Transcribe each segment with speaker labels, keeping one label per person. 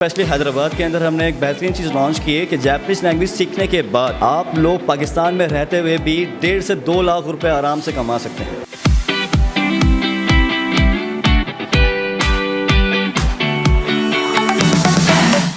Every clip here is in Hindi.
Speaker 1: स्पेशली हैदराबाद के अंदर हमने एक बेहतरीन चीज़ लॉन्च की है कि जापानीज़ लैंग्वेज सीखने के बाद आप लोग पाकिस्तान में रहते हुए भी 1.5 से 2 लाख रुपए आराम से कमा सकते हैं।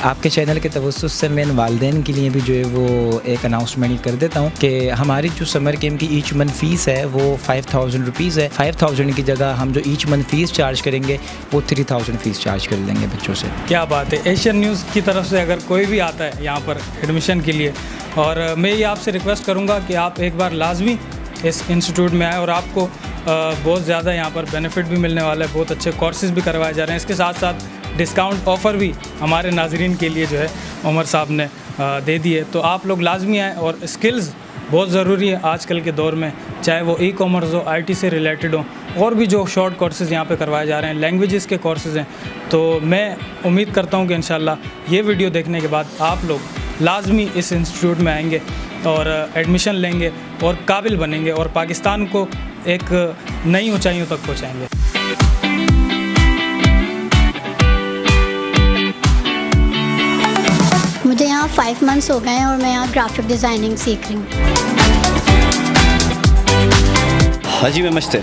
Speaker 2: आपके चैनल के तवस्सुस से मैं वालिदैन के लिए भी जो है वो एक अनाउंसमेंट कर देता हूँ कि हमारी जो समर कैम्प की ईच मंथ फ़ीस है वो 5,000 रुपीज़ है। 5,000 की जगह हम जो ईच मंथ फ़ीस चार्ज करेंगे वो 3,000 फ़ीस चार्ज कर देंगे बच्चों से।
Speaker 3: क्या बात है। एशियन न्यूज़ की तरफ से अगर कोई भी आता है यहाँ पर एडमिशन के लिए, और मैं ये आपसे रिक्वेस्ट करूँगा कि आप एक बार लाजमी इस इंस्टीट्यूट में आए और आपको बहुत ज़्यादा यहाँ पर बेनिफिट भी मिलने वाला है। बहुत अच्छे कोर्सेज़ भी करवाए जा रहे हैं। इसके साथ साथ डिस्काउंट ऑफ़र भी हमारे नाज़रीन के लिए जो है उमर साहब ने दे दी है। तो आप लोग लाजमी आएँ, और स्किल्स बहुत ज़रूरी है आजकल के दौर में, चाहे वो ई कॉमर्स हो, आईटी से रिलेटेड हो, और भी जो शॉर्ट कोर्सेज़ यहाँ पे करवाए जा रहे हैं, लैंग्वेजेस के कोर्सेज़ हैं। तो मैं उम्मीद करता हूँ कि इंशाल्लाह ये वीडियो देखने के बाद आप लोग लाजमी इस इंस्टीट्यूट में आएंगे और एडमिशन लेंगे और काबिल बनेंगे और पाकिस्तान को एक नई ऊंचाइयों तक पहुँचाएँगे।
Speaker 4: मुझे यहाँ 5 मंथ्स हो गए हैं और मैं यहाँ ग्राफिक डिज़ाइनिंग सीख रही हूँ।
Speaker 1: はじめまして。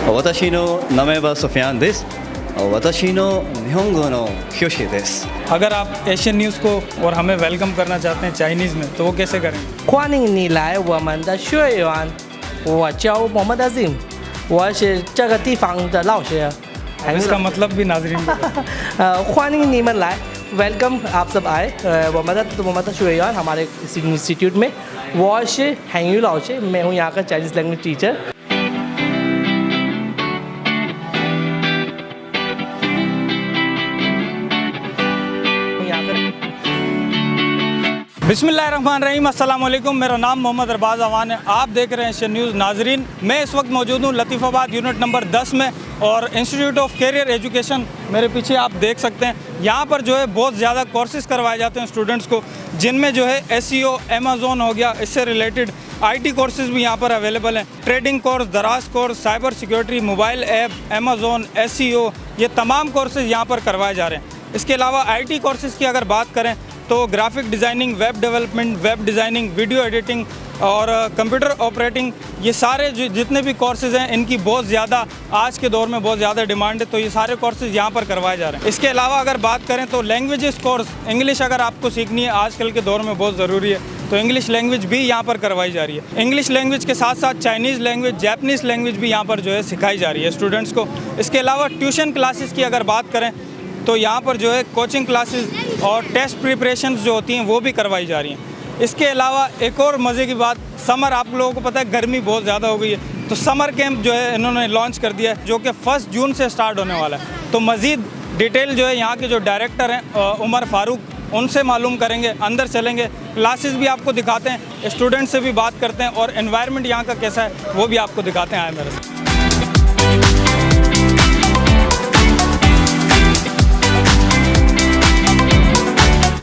Speaker 1: 私の名前はソフィアンです。私の日本語の教師です。
Speaker 3: अगर आप एशियन न्यूज़ को और हमें वेलकम करना चाहते हैं चाइनीज़ में, तो वो कैसे करें?
Speaker 5: 欢迎你来我们的学院，我叫मोहम्मद अजीम，我是这个地方的老师。
Speaker 3: इसका मतलब भी नाज़रीन को
Speaker 5: 欢迎你们来 वेलकम आप सब आए मोहम्मद शुएयान हमारे इंस्टीट्यूट में। वो से हैंगयू लाओ से मैं हूँ यहाँ का चाइनीज़ लैंग्वेज टीचर।
Speaker 3: बिस्मिल्लाहिर्रहमानिर्रहीम, अस्सलाम वालेकुम। मेरा नाम मोहम्मद अरबाज़ अवान है। आप देख रहे हैं एशियन न्यूज़। नाजरीन, मैं इस वक्त मौजूद हूँ लतीफ़ाबाद यूनिट नंबर 10 में, और इंस्टीट्यूट ऑफ कैरियर एजुकेशन मेरे पीछे आप देख सकते हैं। यहाँ पर जो है बहुत ज़्यादा कोर्सेज़ करवाए जाते हैं स्टूडेंट्स को, जिनमें जो है SEO, अमेज़ॉन हो गया, इससे रिलेटेड IT कोर्सेज़ भी यहाँ पर अवेलेबल हैं। ट्रेडिंग कोर्स, दराज course, cyber security, mobile app, Amazon, SEO, ये तमाम कोर्सेज़ यहाँ पर करवाए जा रहे हैं। इसके अलावा IT कोर्सेज़ की अगर बात करें तो graphic designing, web development, web designing, video editing और कंप्यूटर ऑपरेटिंग, ये सारे जितने भी कोर्सेज़ हैं इनकी बहुत ज़्यादा आज के दौर में बहुत ज़्यादा डिमांड है। तो ये सारे कोर्सेज़ यहाँ पर करवाए जा रहे हैं। इसके अलावा अगर बात करें तो लैंग्वेजेस कोर्स, इंग्लिश अगर आपको सीखनी है आजकल के दौर में बहुत ज़रूरी है, तो इंग्लिश लैंग्वेज भी यहाँ पर करवाई जा रही है। इंग्लिश लैंग्वेज के साथ साथ चाइनीज़ लैंग्वेज, जापानीज़ लैंग्वेज भी यहाँ पर जो है सिखाई जा रही है स्टूडेंट्स को। इसके अलावा ट्यूशन क्लासेस की अगर बात करें तो यहाँ पर जो है कोचिंग क्लासेस और टेस्ट प्रिपरेशंस जो होती हैं वो भी करवाई जा रही हैं। इसके अलावा एक और मज़े की बात, समर, आप लोगों को पता है गर्मी बहुत ज़्यादा हो गई है, तो समर कैंप जो है इन्होंने लॉन्च कर दिया है, जो कि 1 जून से स्टार्ट होने वाला है। तो मज़ीद डिटेल जो है यहाँ के जो डायरेक्टर हैं उमर फारूक, उनसे मालूम करेंगे, अंदर चलेंगे, क्लासेस भी आपको दिखाते हैं, स्टूडेंट से भी बात करते हैं, और एनवायरनमेंट यहाँ का कैसा है वो भी आपको दिखाते हैं। आए मेरे से।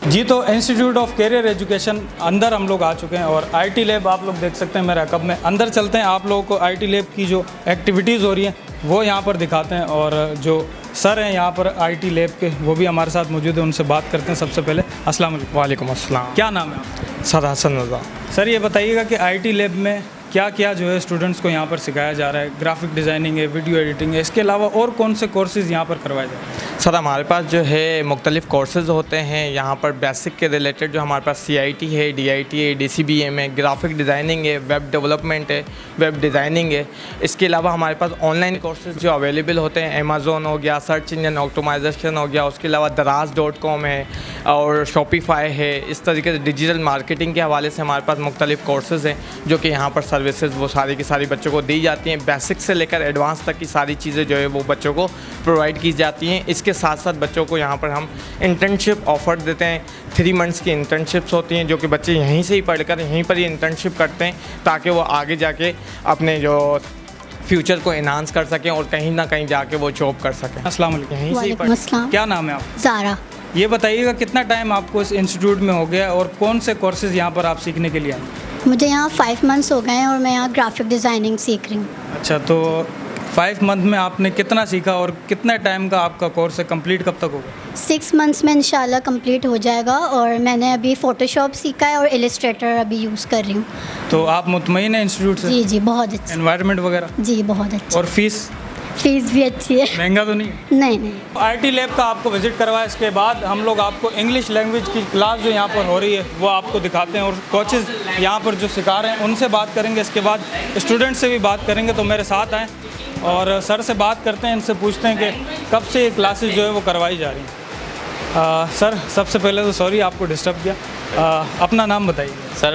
Speaker 3: जी, तो इंस्टीट्यूट ऑफ कैरियर एजुकेशन अंदर हम लोग आ चुके हैं, और IT लैब आप लोग देख सकते हैं मेरे अकब में। अंदर चलते हैं, आप लोगों को IT लैब की जो एक्टिविटीज़ हो रही हैं वो यहाँ पर दिखाते हैं, और जो सर हैं यहाँ पर IT लैब के वो भी हमारे साथ मौजूद है, उनसे बात करते हैं। सबसे पहले अस्सलाम वालेकुम।
Speaker 6: वालेकुम अस्सलाम।
Speaker 3: क्या नाम है आपका?
Speaker 6: सर हसन रज़ा।
Speaker 3: सर ये बताइएगा कि IT लैब में क्या क्या जो है स्टूडेंट्स को यहाँ पर सिखाया जा रहा है? ग्राफिक डिज़ाइनिंग है, वीडियो एडिटिंग है, इसके अलावा और कौन से कोर्सेज़ यहाँ पर करवाए जा रहे हैं?
Speaker 6: सर हमारे पास जो है मुख्तलिफ़ कोर्सेज़ होते हैं यहाँ पर। बेसिक के रिलेटेड जो हमारे पास CIT है, DIT है, DCBM है, ग्राफिक डिज़ाइनिंग है, वेब डेवलपमेंट है, वेब डिज़ाइनिंग है। इसके अलावा हमारे पास ऑनलाइन कोर्सेज़ जो अवेलेबल होते हैं, अमेज़ॉन हो गया, सर्च इंजन ऑप्टिमाइजेशन हो गया, उसके अलावा दराज.com है और शॉपिफाई है। इस तरीके से डिजिटल मार्केटिंग के हवाले से हमारे पास मुख्तलिफ़ कोर्सेज़ हैं जो कि यहाँ पर सर्विसेज वो सारी की सारी बच्चों को दी जाती हैं। बेसिक से लेकर एडवांस तक की सारी चीज़ें जो है वो बच्चों को प्रोवाइड की जाती हैं। इसके साथ साथ बच्चों को यहाँ पर हम इंटर्नशिप ऑफ़र देते हैं। 3 मंथ्स की इंटर्नशिप्स होती हैं जो कि बच्चे यहीं से ही पढ़कर यहीं पर ही इंटर्नशिप करते हैं, ताकि वो आगे जाके अपने जो फ्यूचर को एनहांस कर सकें और कहीं ना कहीं जाके वो जॉब कर सकें।
Speaker 3: अस्सलाम वालेकुम।
Speaker 6: यहीं से ही
Speaker 4: वालेकुम अस्सलाम।
Speaker 3: क्या नाम है आप?
Speaker 4: ज़ारा।
Speaker 3: ये बताइएगा कितना टाइम आपको इस इंस्टीट्यूट में हो गया, और कौन से कोर्सेज़ यहाँ पर आप सीखने के लिए आए?
Speaker 4: मुझे यहाँ 5 मंथ्स हो गए हैं और मैं यहाँ ग्राफिक डिज़ाइनिंग सीख रही हूँ।
Speaker 3: अच्छा, तो 5 मंथ में आपने कितना सीखा और कितने टाइम का आपका कोर्स है, कंप्लीट कब तक होगा?
Speaker 4: 6 मंथ्स में इंशाल्लाह कंप्लीट हो जाएगा और मैंने अभी फ़ोटोशॉप सीखा है और इलस्ट्रेटर अभी यूज़ कर रही हूँ।
Speaker 3: तो आप मुतमईन हैं इंस्टीट्यूट से?
Speaker 4: जी जी, बहुत अच्छी।
Speaker 3: एनवायरनमेंट वगैरह?
Speaker 4: जी बहुत अच्छी।
Speaker 3: और फीस
Speaker 4: भी अच्छी है।
Speaker 3: महंगा तो नहीं है?
Speaker 4: नहीं।
Speaker 3: आईटी लैब का आपको विजिट करवाया, इसके बाद हम लोग आपको इंग्लिश लैंग्वेज की क्लास जो यहाँ पर हो रही है वो आपको दिखाते हैं और कोचेज़ यहाँ पर जो सिखा रहे हैं उनसे बात करेंगे। इसके बाद स्टूडेंट से भी बात करेंगे, तो मेरे साथ आएँ और सर से बात करते हैं, इनसे पूछते हैं कि कब से ये क्लासेस जो है वो करवाई जा रही हैं। सर सबसे पहले तो सॉरी आपको डिस्टर्ब किया, अपना नाम बताइए।
Speaker 7: Sir,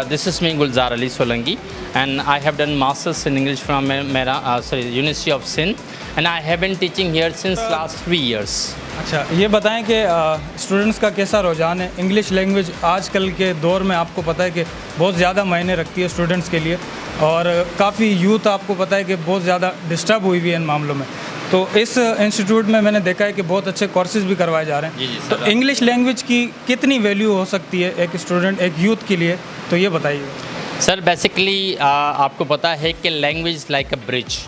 Speaker 7: this is me Gulzar Ali Solanki, and I have done masters in English from University of Sindh, and I have been teaching here since last 3 years.
Speaker 3: अच्छा, ये बताएं कि स्टूडेंट्स का कैसा रुझान है इंग्लिश लैंग्वेज आजकल के दौर में? आपको पता है कि बहुत ज़्यादा मायने रखती है स्टूडेंट्स के लिए और काफ़ी यूथ आपको पता है कि बहुत ज़्यादा डिस्टर्ब हुई हुई है इन मामलों में। तो इस इंस्टीट्यूट में मैंने देखा है कि बहुत अच्छे कोर्सेज भी करवाए जा रहे हैं।
Speaker 7: जी,
Speaker 3: तो इंग्लिश लैंग्वेज की कितनी वैल्यू हो सकती है एक स्टूडेंट, एक यूथ के लिए, तो ये बताइए।
Speaker 7: सर बेसिकली आपको पता है कि language like a bridge,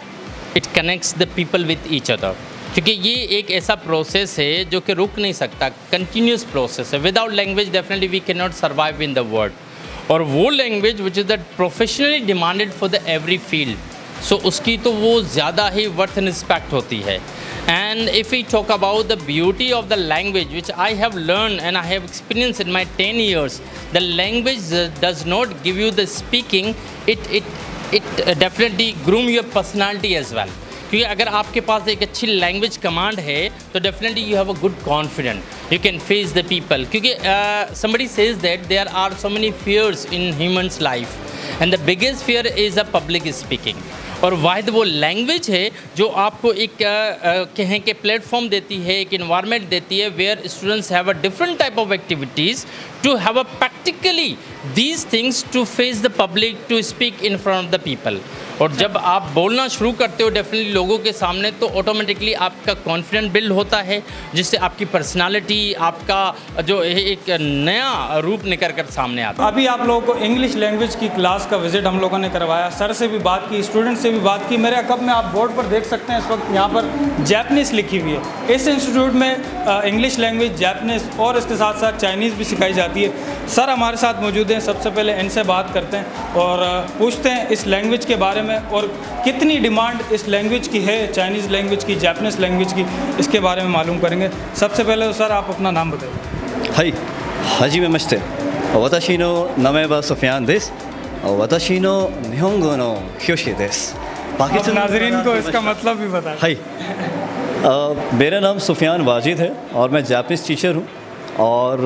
Speaker 7: it connects the people with each other, क्योंकि ये एक ऐसा प्रोसेस है जो कि रुक नहीं सकता, कंटिन्यूस प्रोसेस है। Without language definitely we can not survive in the world, और वो language which is the professionally demanded for the every field, so उसकी तो वो ज़्यादा ही वर्थ एंड रिस्पेक्ट होती है। And if we talk about the beauty of the language which I have learn and I have experience in my 10 years, the language does not give you the speaking, it definitely groom your personality as well. क्योंकि अगर आपके पास एक अच्छी लैंग्वेज कमांड है तो definitely you have a good confident, you can face the people. क्योंकि somebody says that there are so many fears in human's life and the biggest fear is a public speaking, और वाहिद वो लैंग्वेज है जो आपको एक कहें कि प्लेटफॉर्म देती है, एक इन्वायरमेंट देती है where students have a different type of activities to have a practically these things to face the public, to speak in front of the people. और जब आप बोलना शुरू करते हो डेफिनेटली लोगों के सामने, तो ऑटोमेटिकली आपका कॉन्फिडेंस बिल्ड होता है, जिससे आपकी पर्सनालिटी, आपका जो एक नया रूप निकल कर सामने आता है।
Speaker 3: अभी आप लोगों को इंग्लिश लैंग्वेज की क्लास का विजिट हम लोगों ने करवाया, सर से भी बात की, स्टूडेंट से भी बात की। मेरे कब में आप बोर्ड पर देख सकते हैं इस वक्त यहाँ पर जैपनीज़ लिखी हुई है। इस इंस्टीट्यूट में इंग्लिश लैंग्वेज, जैपनीज़ और इसके साथ साथ चाइनीज़ भी सिखाई जाती है। सर हमारे साथ मौजूद हैं, सबसे पहले इनसे बात करते हैं और पूछते हैं इस लैंग्वेज के बारे में और कितनी डिमांड इस लैंग्वेज की है, चाइनीज़ लैंग्वेज की, जैपनीज़ लैंग्वेज की, इसके बारे में मालूम करेंगे। सबसे पहले तो सर आप अपना नाम बताइए।
Speaker 1: हाई हाजी में मस्ते वताशी नो नमे वा सुफियान देस वताशी नो निहोंगो नो क्योशी देस।
Speaker 3: आप नाज़रीन को इसका मतलब भी बताएं।
Speaker 1: हाई मेरा नाम सुफियान वाजिद है और मैं जापानीज़ टीचर हूँ। और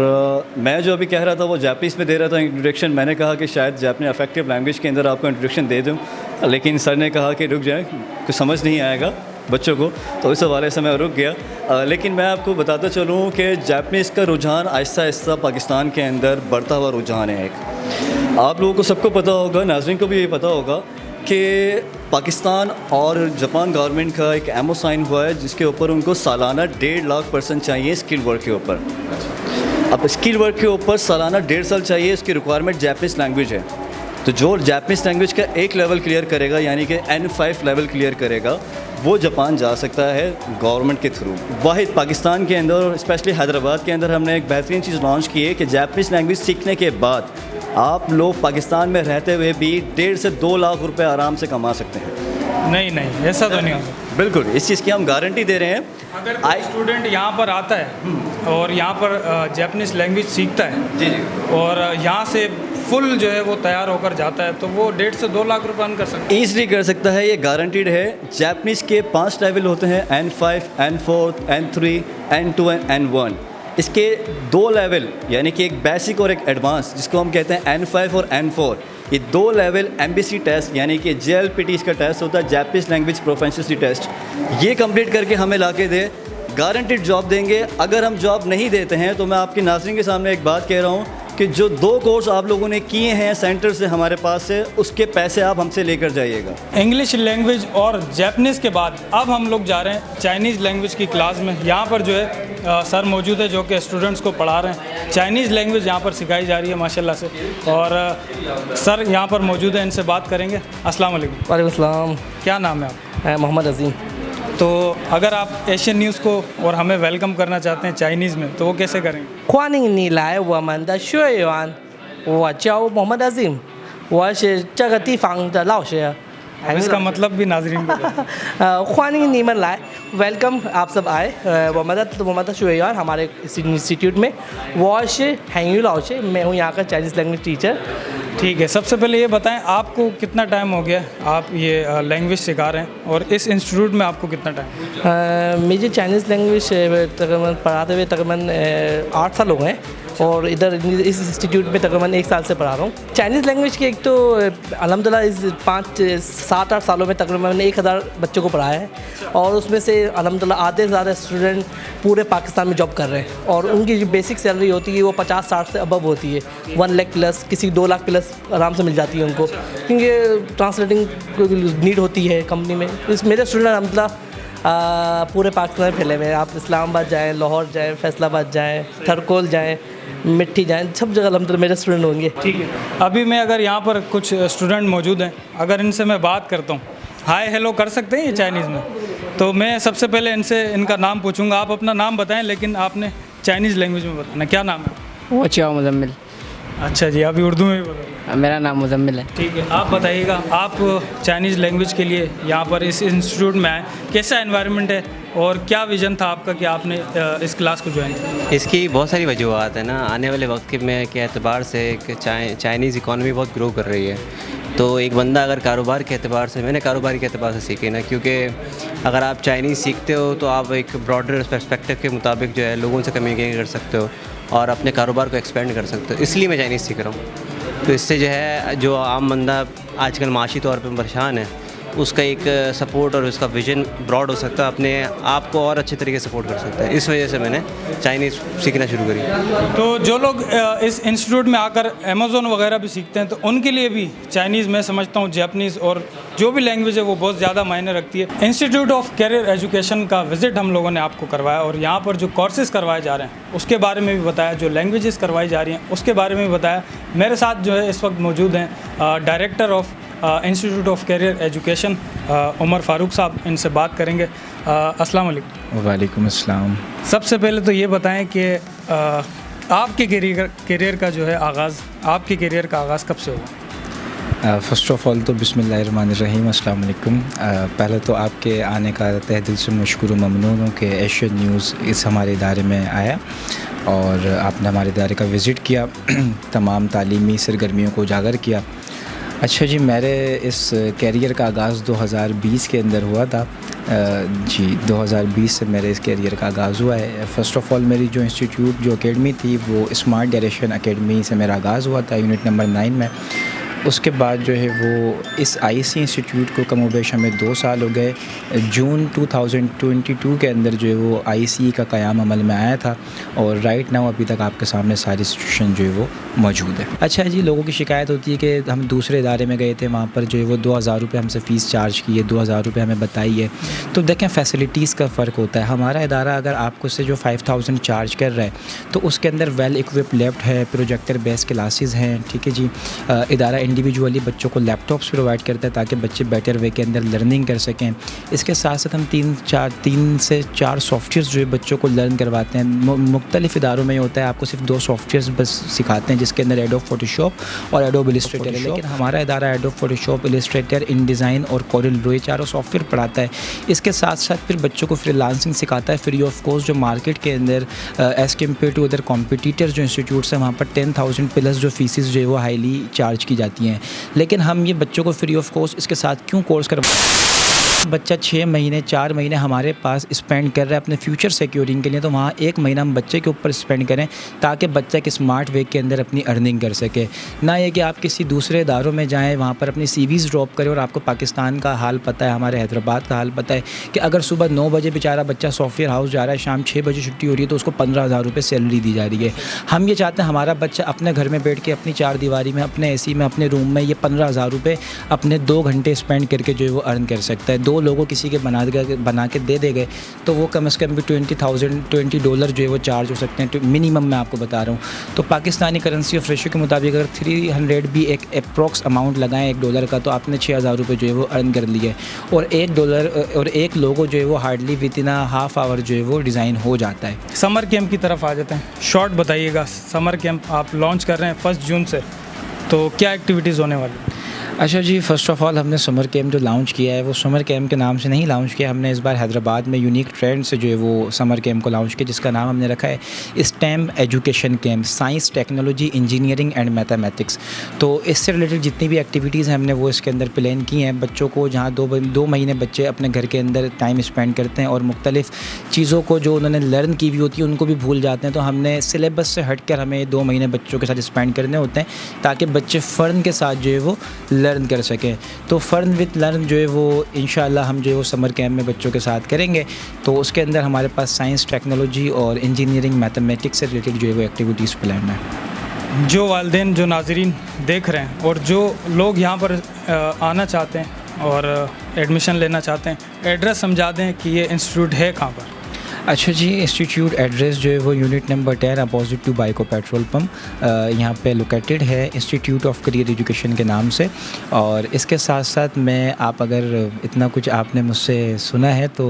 Speaker 1: मैं जो अभी कह रहा था वो जापानीज़ में दे रहा था इंट्रोडक्शन। मैंने कहा कि शायद जापानी अफेक्टिव लैंग्वेज के अंदर आपको इंट्रोडक्शन दे दूँ, लेकिन सर ने कहा कि रुक जाए, कुछ समझ नहीं आएगा बच्चों को, तो इस हवाले से मैं रुक गया। लेकिन मैं आपको बताता चलूँ कि जापानीज़ का रुझान आहिस्ता आहिस्ता पाकिस्तान के अंदर बढ़ता हुआ रुझान है। एक आप लोगों को सबको पता होगा, नाज़रीन को भी ये पता होगा कि पाकिस्तान और जापान गवर्नमेंट का एक एमओ साइन हुआ है जिसके ऊपर उनको सालाना 1.5 लाख पर्सन चाहिए स्किल वर्क के ऊपर। अब स्किल वर्क के ऊपर सालाना 1.5 साल चाहिए, इसकी रिक्वायरमेंट जापानीज़ लैंग्वेज है। तो जो जापानीज़ लैंग्वेज का एक लेवल क्लियर करेगा, यानी कि N5 लेवल क्लियर करेगा, वो जापान जा सकता है गवर्नमेंट के थ्रू। वाहिद पाकिस्तान के अंदर, स्पेशली हैदराबाद के अंदर, हमने एक बेहतरीन चीज़ लॉन्च की है कि जापानीज़ लैंग्वेज सीखने के बाद आप लोग पाकिस्तान में रहते हुए भी 1.5 से 2 लाख रुपए आराम से कमा सकते हैं।
Speaker 3: नहीं, ऐसा तो नहीं हो सकता।
Speaker 1: बिल्कुल, इस चीज़ की हम गारंटी दे रहे हैं।
Speaker 3: अगर कोई स्टूडेंट यहाँ पर आता है और यहाँ पर जापानीज़ लैंग्वेज सीखता है
Speaker 1: जी
Speaker 3: और यहाँ से फुल जो है वो तैयार होकर जाता है, तो वो 1.5 से 2 लाख रुपए अर्न कर सकता है।
Speaker 1: ईज़िली कर सकता है, ये गारंटीड है। जापानीज़ के 5 लेवल होते हैं, N5, N4, N3, N2 and N1। इसके 2 लेवल यानी कि एक बेसिक और एक एडवांस, जिसको हम कहते हैं N5 और N4, ये 2 लेवल MBC टेस्ट यानी कि JLPT इसका टेस्ट होता है, जापानीज़ लैंग्वेज प्रोफिशिएंसी टेस्ट। ये कंप्लीट करके हमें ला के दे, गारंटीड जॉब देंगे। अगर हम जॉब नहीं देते हैं तो मैं आपके नाज़रीन के सामने एक बात कह रहा हूँ कि जो 2 कोर्स आप लोगों ने किए हैं सेंटर से हमारे पास से, उसके पैसे आप हमसे लेकर जाइएगा।
Speaker 3: इंग्लिश लैंग्वेज और जापानीज़ के बाद अब हम लोग जा रहे हैं चाइनीज़ लैंग्वेज की क्लास में। यहाँ पर जो है सर मौजूद है जो कि स्टूडेंट्स को पढ़ा रहे हैं। चाइनीज़ लैंग्वेज यहाँ पर सिखाई जा रही है माशाल्लाह से, और सर यहाँ पर मौजूद है, इनसे बात करेंगे। अस्सलाम वालेकुम।
Speaker 5: वालेकुम अस्सलाम।
Speaker 3: क्या नाम है आप?
Speaker 5: मोहम्मद अजीम।
Speaker 3: तो अगर आप एशियन न्यूज़ को और हमें वेलकम करना चाहते हैं चाइनीज़ में तो वो कैसे करेंगे?
Speaker 5: 欢迎你来我们的学院，我叫मोहम्मद अजीम，我是这个地方的老师。
Speaker 3: अब इसका मतलब भी नाजरीन को बताएं।
Speaker 5: 欢迎你们来 वेलकम आप सब आए मोहम्मद शुयान हमारे इंस्टीट्यूट में। वो是हैंगयू लाओ से, मैं हूँ यहाँ का चाइनीज़ लैंग्वेज टीचर।
Speaker 3: ठीक है, सबसे पहले ये बताएं आपको कितना टाइम हो गया आप ये लैंग्वेज सिखा रहे हैं और इस इंस्टीट्यूट में आपको कितना टाइम?
Speaker 5: मुझे चाइनीज़ लैंग्वेज तकरीबन पढ़ाते हुए तकरीबन 8 साल हो गए हैं और इधर इस इंस्टीट्यूट में तकरीबन 1 साल से पढ़ा रहा हूँ। चाइनीज़ लैंग्वेज की एक तो अल्हम्दुलिल्लाह इस 5-7-8 सालों में तकरीबन 1000 बच्चों को पढ़ाया है और उसमें से अल्हम्दुलिल्लाह आधे से ज़्यादा स्टूडेंट पूरे पाकिस्तान में जॉब कर रहे हैं और उनकी जो बेसिक सैलरी होती है वो 50-60 से अबव होती है। 1 लाख प्लस, किसी 2 लाख प्लस आराम से मिल जाती है उनको, क्योंकि ट्रांसलेटिंग नीड होती है कंपनी में। इस मेरे स्टूडेंट अल्हम्दुलिल्लाह पूरे पाकिस्तान में फैले हुए हैं। आप इस्लामाबाद जाएँ, लाहौर जाएँ, फैसलाबाद जाएँ, थरकोल जाएँ, मिट्टी जाएँ, सब जगह अल्हम्दुलिल्लाह मेरे स्टूडेंट होंगे।
Speaker 3: ठीक है, अभी मैं अगर यहाँ पर कुछ स्टूडेंट मौजूद हैं, अगर इनसे मैं बात करता हूँ, हाय हेलो कर सकते हैं ये चाइनीज़ में? तो मैं सबसे पहले इनसे इनका नाम पूछूंगा। आप अपना नाम बताएं लेकिन आपने चाइनीज़ लैंग्वेज में बताना। क्या नाम है?
Speaker 8: वो चाओ मुजम्मिल।
Speaker 3: अच्छा जी, अभी उर्दू में भी बताइए।
Speaker 8: मेरा नाम मुजम्मिल है।
Speaker 3: ठीक है, आप बताइएगा आप चाइनीज़ लैंग्वेज के लिए यहाँ पर इस इंस्टीट्यूट में आए, कैसा एनवायरनमेंट है और क्या विज़न था आपका कि आपने इस क्लास को ज्वाइन किया?
Speaker 9: इसकी बहुत सारी वजूहत है ना। आने वाले वक्त के एतबार से चाइनीज़ इकॉनमी बहुत ग्रो कर रही है। तो एक बंदा अगर कारोबार के एतबार से, मैंने कारोबार के एतबार से सीखी ना, क्योंकि अगर आप चाइनीज़ सीखते हो तो आप एक ब्रॉडर पर्सपेक्टिव के मुताबिक जो है लोगों से कम्युनिकेट कर सकते हो और अपने कारोबार को एक्सपेंड कर सकते हो। इसलिए मैं चाइनीज़ सीख रहा हूँ। तो इससे जो है जो आम बंदा आजकल माशी तौर पर परेशान है उसका एक सपोर्ट और उसका विजन ब्रॉड हो सकता है, अपने आप को और अच्छे तरीके से सपोर्ट कर सकता है। इस वजह से मैंने चाइनीज़ सीखना शुरू करी।
Speaker 3: तो जो लोग इस इंस्टीट्यूट में आकर अमेज़ोन वगैरह भी सीखते हैं तो उनके लिए भी चाइनीज़ मैं समझता हूँ जापानीज़ और जो भी लैंग्वेज है वो बहुत ज़्यादा मायने रखती है। इंस्टीट्यूट ऑफ कैरियर एजुकेशन का विज़िट हम लोगों ने आपको करवाया और यहाँ पर जो कोर्सेज़ करवाए जा रहे हैं उसके बारे में भी बताया, जो लैंग्वेजेस करवाई जा रही हैं उसके बारे में भी बताया। मेरे साथ जो है इस वक्त मौजूद हैं director of institute of career education Umar Farooq साहब, इनसे बात करेंगे। अस्सलाम वालेकुम।
Speaker 2: वालेकुम अस्सलाम।
Speaker 3: सबसे पहले तो ये बताएं कि आपके करियर का जो है आगाज़, आपके करियर का आगाज़ कब से हुआ?
Speaker 2: फ़र्स्ट ऑफ़ ऑल तो बिस्मिल्लाहिर्रहमानिर्रहीम, अस्सलाम वालेकुम। पहले तो आपके आने का तहे दिल से मशकूर व ममनून हूँ कि एशियन न्यूज़ इस हमारे इदारे में आया और आपने हमारे इदारे का विज़िट किया, तमाम तालीमी सरगर्मियों को उजागर किया। अच्छा जी, मेरे इस कैरियर का आगाज़ 2020 के अंदर हुआ था। जी 2020 से मेरे इस कैरियर का आगाज़ हुआ है। फ़र्स्ट ऑफ़ ऑल मेरी जो इंस्टीट्यूट जो एकेडमी थी वो स्मार्ट डायरेक्शन एकेडमी से मेरा आगाज़ हुआ था यूनिट नंबर 9 में। उसके बाद जो है वो इस आईसी इंस्टीट्यूट को कमोबेश हमें 2 साल हो गए। जून 2022 के अंदर जो है वो आईसी का क़याम अमल में आया था और राइट नाउ अभी तक आपके सामने सारी इंस्टीट्यूशन जो है वो मौजूद है। अच्छा जी, लोगों की शिकायत होती है कि हम दूसरे इदारे में गए थे, वहाँ पर जो है वो 2000 रुपये हमसे फ़ीस चार्ज की है, 2000 रुपये हमें बताई है। तो देखें फैसिलिटीज़ का फ़र्क होता है। हमारा इदारा अगर आपको से जो 5000 चार्ज कर रहा है तो उसके अंदर वेल इक्विप्ड लैब है, प्रोजेक्टर बेस्ड क्लासेस हैं। ठीक है जी, इदारा इंडिविजुअली बच्चों को लैपटॉप्स प्रोवाइड करता है ताकि बच्चे बेटर वे के अंदर लर्निंग कर सकें। इसके साथ साथ हम 3 से 4 सॉफ्टवेयर्स जो है बच्चों को लर्न करवाते हैं। मुख्तलिफ इदारों में होता है आपको सिर्फ 2 सॉफ्टवेयर्स बस सिखाते हैं जिसके अंदर एडोब फोटोशॉप और एडोब इलस्ट्रेटर है, लेकिन हमारा इदारा एडोब फोटोशॉप, इलस्ट्रेटर, इन डिज़ाइन और कोरियल ड्रॉ 4 सॉफ्टवेयर पढ़ाता है। इसके साथ साथ फिर बच्चों को फ्रीलांसिंग सिखाता है फ्री ऑफ कॉस्ट, जो मार्केट के अंदर as compare to other competitors जो इंस्टीट्यूट्स हैं वहाँ पर 10,000 प्लस जो फीसिस जो है वो हाईली चार्ज की जाती हैं। लेकिन हम ये बच्चों को फ्री ऑफ कॉस्ट इसके साथ क्यों कोर्स करवा, बच्चा 6 महीने 4 महीने हमारे पास स्पेंड कर रहा है अपने फ्यूचर सिक्योरिंग के लिए, तो वहाँ 1 महीना हम बच्चे के ऊपर स्पेंड करें ताकि बच्चा एक स्मार्ट वे के अंदर अपनी अर्निंग कर सके। ना ये कि आप किसी दूसरे इदारों में जाएं, वहाँ पर अपनी CVs ड्रॉप करें और आपको पाकिस्तान का हाल पता है, हमारे हैदराबाद का हाल पता है कि अगर सुबह 9 बजे बेचारा बच्चा सॉफ्टवेयर हाउस जा रहा है, शाम 6 बजे छुट्टी हो रही है तो उसको 15,000 रुपये सैलरी दी जा रही है। हम ये चाहते हैं हमारा बच्चा अपने घर में बैठ के अपनी 4 दीवारी में, अपने AC में, अपने रूम में ये 15,000 रुपये अपने 2 घंटे स्पेंड करके जो है वो अर्न कर सकता है। 2 2 लोगों किसी के बना के दे गए तो वो कम से कम भी $20 जो है वो चार्ज हो सकते हैं मिनिमम, मैं आपको बता रहा हूँ। तो पाकिस्तानी करेंसी ऑफ रेशो के मुताबिक अगर 300 भी एक अप्रॉक्स अमाउंट लगाएं $1 का, तो आपने 6000 रुपये जो है वो अर्न कर लिए। और $1 और एक लोगो जो है वो hardly with in half hour जो है वो डिज़ाइन हो जाता है।
Speaker 3: समर कैंप की तरफ आ जाते हैं, शॉर्ट बताइएगा। समर कैंप आप लॉन्च कर रहे हैं 1 जून से, तो क्या एक्टिविटीज़ होने वाली?
Speaker 2: अच्छा जी, फ़र्स्ट ऑफ़ ऑल हमने समर कैंप जो लॉन्च किया है वो समर कैंप के नाम से नहीं लॉन्च किया। हमने इस बार हैदराबाद में यूनिक ट्रेंड से जो है वो समर कैंप को लॉन्च किया, जिसका नाम हमने रखा है stem education camp, science, technology, engineering and mathematics. तो इससे रिलेटेड जितनी भी एक्टिविटीज़ हैं हमने वो इसके अंदर प्लान की हैं बच्चों को, जहाँ 2 महीने बच्चे अपने घर के अंदर टाइम स्पेंड करते हैं और मुख्तलिफ़ चीज़ों को जो उन्होंने लर्न की हुई होती है उनको भी भूल जाते हैं। तो हमने सिलेबस से हट कर हमें 2 महीने बच्चों के साथ स्पेंड करने होते हैं ताकि बच्चे फ़न के साथ जो है वो लर्न कर सकें। तो फ़न विद लर्न जो है वो इंशाल्लाह हम जो है वो समर कैंप में बच्चों के साथ करेंगे। तो उसके अंदर हमारे पास साइंस, टेक्नोलॉजी और इंजीनियरिंग, मैथमेटिक्स से रिलेटेड जो है वो एक्टिविटीज़ प्लान है।
Speaker 3: जो वालिदैन, जो नाज़रीन देख रहे हैं और जो लोग यहाँ पर आना चाहते हैं और एडमिशन लेना चाहते हैं, एड्रेस समझा दें कि ये इंस्टीट्यूट है कहाँ पर।
Speaker 2: अच्छा जी, इंस्टीट्यूट एड्रेस जो है वो यूनिट नंबर 10 अपोजिट टू बाइको पेट्रोल पम्प यहाँ पे लोकेटेड है, इंस्टीट्यूट ऑफ करियर एजुकेशन के नाम से। और इसके साथ साथ मैं, आप अगर इतना कुछ आपने मुझसे सुना है तो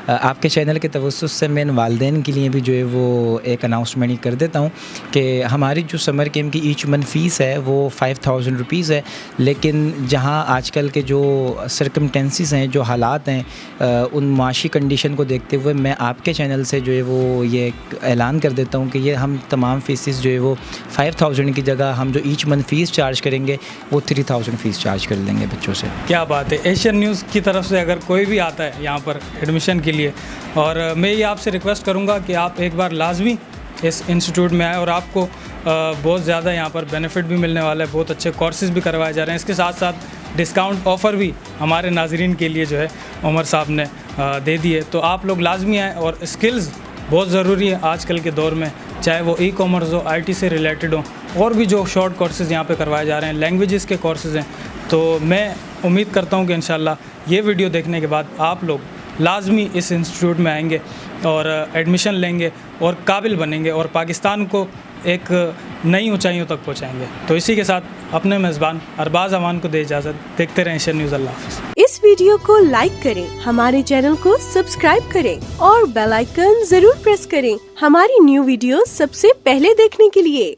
Speaker 2: आपके चैनल के तवस्सुस से मैं वालिदैन के लिए भी जो है वो एक अनाउंसमेंट ही कर देता हूँ कि हमारी जो समर कैंप की ईच मंथ फ़ीस है वो 5000 रुपीज़ है। लेकिन जहाँ आजकल के जो सर्कमटेंसेस हैं, जो हालात हैं, उन माशी कंडीशन को देखते हुए मैं आपके चैनल से जो है वो ये ऐलान कर देता हूँ कि ये हम तमाम फ़ीसेस जो है वो 5000 की जगह हम जो ईच मंथ फ़ीस चार्ज करेंगे वो 3000 फ़ीस चार्ज कर लेंगे बच्चों से।
Speaker 3: क्या बात है। एशियन न्यूज़ की तरफ से अगर कोई भी आता है यहाँ पर एडमिशन के लिए, और मैं ये आपसे रिक्वेस्ट करूँगा कि आप एक बार लाजमी इस इंस्टीट्यूट में आए और आपको बहुत ज़्यादा यहाँ पर बेनिफिट भी मिलने वाला है, बहुत अच्छे कोर्सेज़ भी करवाए जा रहे हैं। इसके साथ साथ डिस्काउंट ऑफ़र भी हमारे नाज़रीन के लिए जो है उमर साहब ने दे दिए। तो आप लोग लाजमी आएँ, और स्किल्स बहुत ज़रूरी है आजकल के दौर में, चाहे वो ई-कॉमर्स हो, IT से रिलेटेड हो, और भी जो शॉर्ट कोर्सेज़ यहाँ पे करवाए जा रहे हैं, लैंग्वेजेस के कोर्सेज़ हैं। तो मैं उम्मीद करता हूँ कि इंशाल्लाह ये वीडियो देखने के बाद आप लोग लाजमी इस इंस्टीट्यूट में आएंगे और एडमिशन लेंगे और काबिल बनेंगे और पाकिस्तान को एक नई ऊंचाइयों तक पहुंचाएंगे। तो इसी के साथ अपने मेज़बान अरबाज़ अवान को दे इजाज़त। देखते रहें एशियन न्यूज़। अल्लाह हाफ़िज़।
Speaker 10: इस वीडियो को लाइक करें, हमारे चैनल को सब्सक्राइब करें और बेल आइकन जरूर प्रेस करें हमारी न्यू वीडियो सबसे पहले देखने के लिए।